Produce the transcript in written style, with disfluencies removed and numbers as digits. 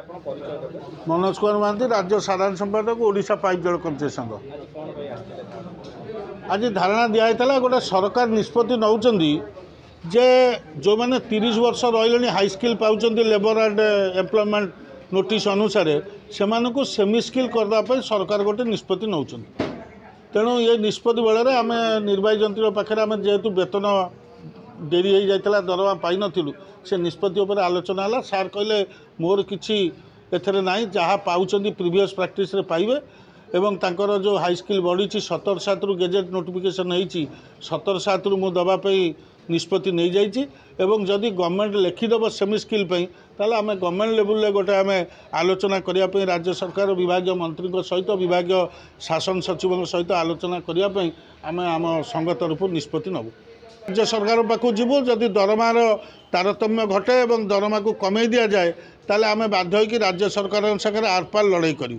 मनोज कुमार महांती राज्य साधारण संपादक ओडिशा पाइप जल कर्मचारी संघ। आज धारणा दिखाई गोटे सरकार निष्पत्ति नौकरी जे जो मैंने 30 वर्ष रही हाई स्किल पाँच लेबर एंड एम्प्लॉयमेंट नोटिस अनुसार से सेमी स्किल करने सरकार गोटे निष्पत्ति नौ तेणु ये निष्पत्ति बेले आम निर्वाही जंत्री पाखे आम जेहेतु वेतन डेरी हो जाता दरमा पाई नथिलु से निष्पत्ति उपर आलोचना है। सार कहले मोर किसी एथरे ना जहाँ पाँच प्रीवियस प्रैक्टिस रे पाइबे एवं तांकर जो हाई स्किल बढ़ी 17/7 रु गेजेट नोटिफिकेशन होती 17/7 रु मु दवाई निष्पत्ति नहीं जाइए एवं जदि गवर्नमेंट लिखिदेव सेमी स्किल ताल आम गवर्नमेंट लेवल गोटे आम आलोचना करने राज्य सरकार विभाग मंत्री सहित विभाग शासन सचिव सहित आलोचना करने आम आम संघ तरफ निष्पत्ति नबू। राज्य सरकार पाखु जीवु जदि दरमार तारतम्य घटे और दरमा को कमे दि जाए ताल आम बाध्य राज्य सरकार सागर आरपार लड़ाई करूँ।